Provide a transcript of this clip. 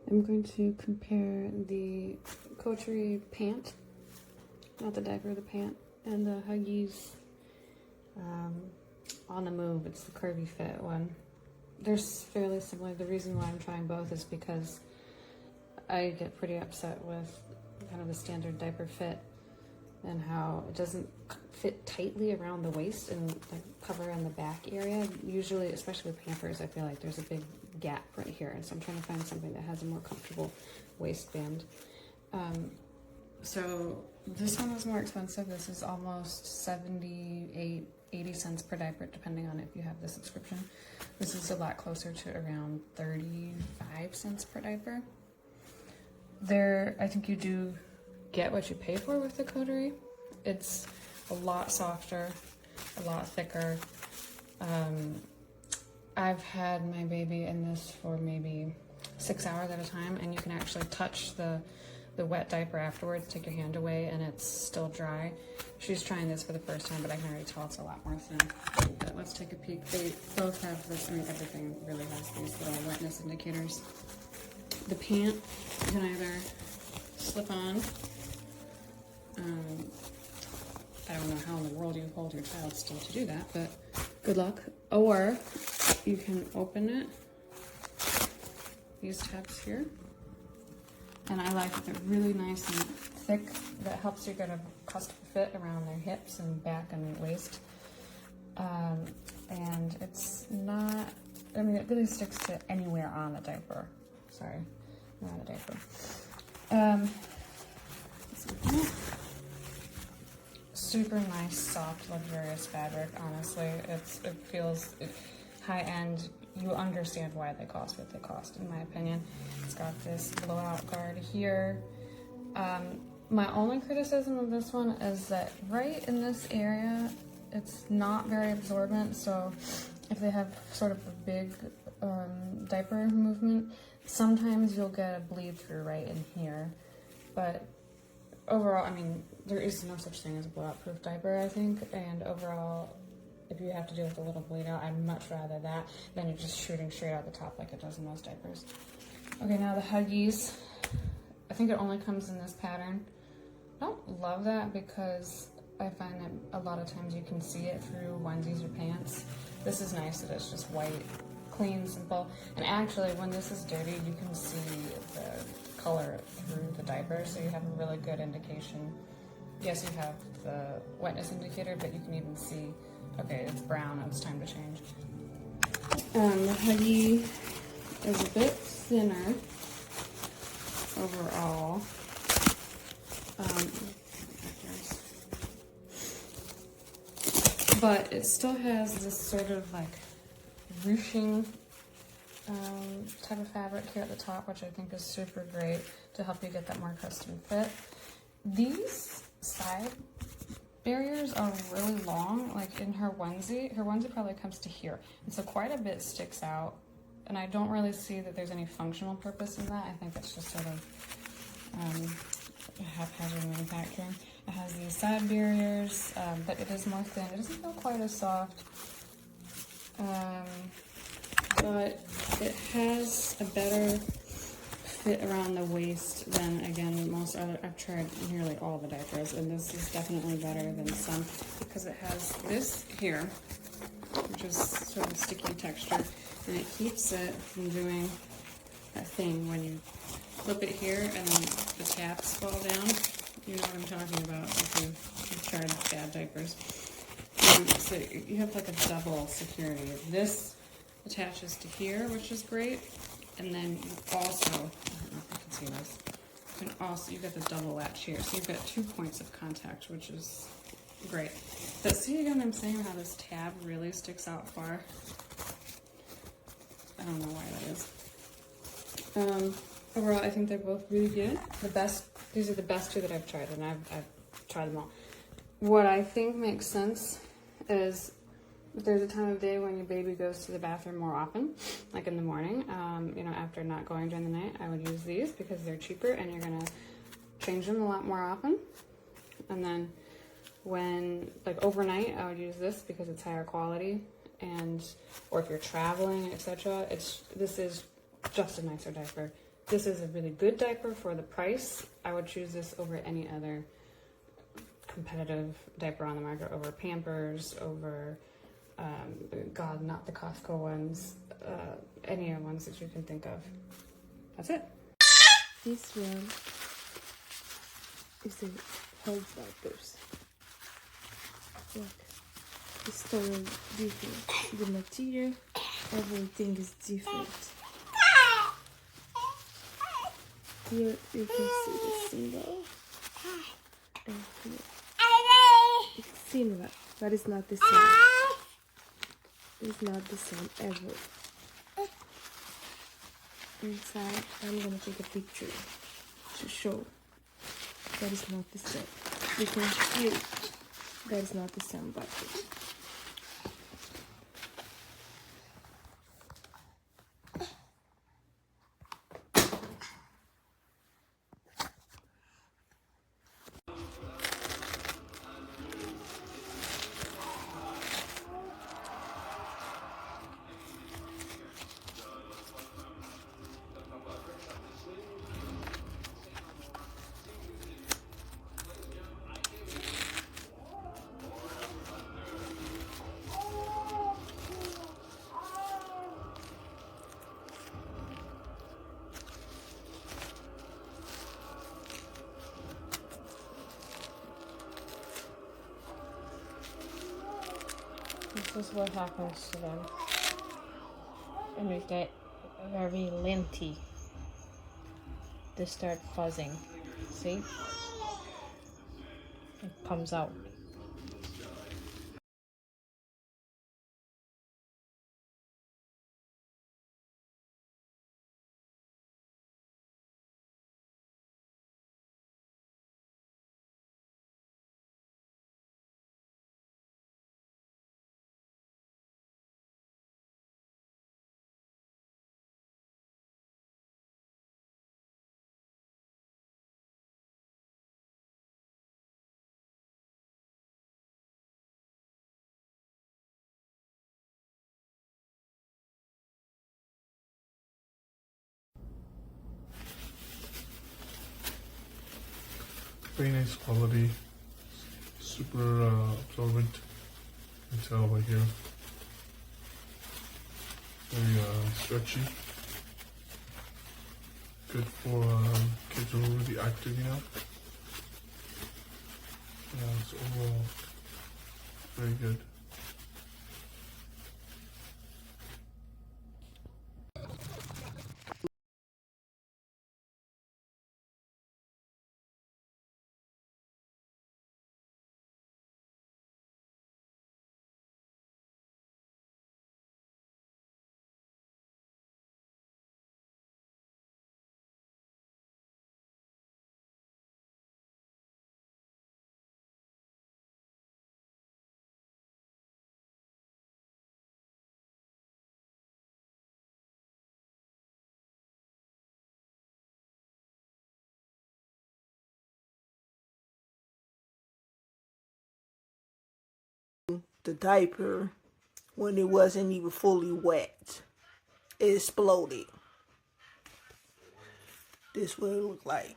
I'm going to compare the Coterie pant, not the diaper, the pant, and the Huggies On the Move. It's the curvy fit one. They're fairly similar. The reason why I'm trying both is because I get pretty upset with kind of the standard diaper fit and how it doesn't fit tightly around the waist and like cover in the back area. Usually, especially with Pampers, I feel like there's a big gap right here, and so I'm trying to find something that has a more comfortable waistband. So this one was more expensive. This is almost 78, 80 cents per diaper, depending on if you have the subscription. This is a lot closer to around 35 cents per diaper. I think you do get what you pay for with the Coterie. It's a lot softer, a lot thicker. I've had my baby in this for maybe 6 hours at a time, and you can actually touch the wet diaper afterwards, take your hand away, and it's still dry. She's trying this for the first time, but I can already tell it's a lot more thin. But let's take a peek. They both have this, I mean, everything really has these little wetness indicators. The pant, you can either slip on. I don't know how in the world you hold your child still to do that, but good luck. Or you can open it, these tabs here. And I like it, they're really nice and thick. That helps you get a custom fit around their hips and back and waist. And it's not, I mean, it really sticks to anywhere on the diaper. Sorry, not on the diaper. Super nice, soft, luxurious fabric, honestly. It feels high-end. You understand why they cost what they cost, in my opinion. It's got this blowout guard here. My only criticism of this one is that right in this area, it's not very absorbent, so if they have sort of a big diaper movement, sometimes you'll get a bleed through right in here. But overall, I mean, there is no such thing as a blowout-proof diaper, I think, and overall, if you have to deal with a little bleed out, I'd much rather that than you're just shooting straight out the top like it does in most diapers. Okay, now the Huggies. I think it only comes in this pattern. I don't love that because I find that a lot of times you can see it through onesies or pants. This is nice that it's just white, clean, simple. And actually, when this is dirty, you can see the color through the diaper, so you have a really good indication. Yes, you have the wetness indicator, but you can even see, okay, it's brown, it's time to change. The Huggie is a bit thinner overall. But it still has this sort of like ruching type of fabric here at the top, which I think is super great to help you get that more custom fit. These side barriers are really long, like in her onesie probably comes to here, and so quite a bit sticks out, and I don't really see that there's any functional purpose in that. I think it's just sort of haphazard manufacturing. It has these side barriers, but it is more thin. It doesn't feel quite as soft, but it has a better fit around the waist than, again, most other. I've tried nearly all the diapers, and this is definitely better than some because it has this here, which is sort of sticky texture, and it keeps it from doing that thing when you flip it here and then the tabs fall down. You know what I'm talking about if you've tried bad diapers. So you have like a double security. This attaches to here, which is great. And then you also, I don't know if you can see this, you can also, you've got the double latch here. So you've got 2 points of contact, which is great. But see again, I'm saying how this tab really sticks out far. I don't know why that is. Overall, I think they're both really good. These are the best two that I've tried, and I've tried them all. What I think makes sense is if there's a time of day when your baby goes to the bathroom more often, like in the morning, you know, after not going during the night, I would use these because they're cheaper and you're gonna change them a lot more often. And then when, like overnight, I would use this because it's higher quality, or if you're traveling, etc. This is just a nicer diaper. This is a really good diaper for the price. I would choose this over any other competitive diaper on the market, over Pampers, over, God, not the Costco ones, any of the ones that you can think of. That's it. This one is the health diapers. Look, the story different. The material, everything is different. Here you can see the single, and here it's similar, but it's not the same. It's not the same ever. Inside, I'm gonna take a picture to show that it's not the same. You can feel that it's not the same diaper. This is what happens to them. And they get very linty. They start fuzzing. See? It comes out. Very nice quality, super absorbent. You can tell by here. Very stretchy. Good for kids who are really active, you know. Yeah, it's overall very good. The diaper, when it wasn't even fully wet, it exploded. This is what it looked like.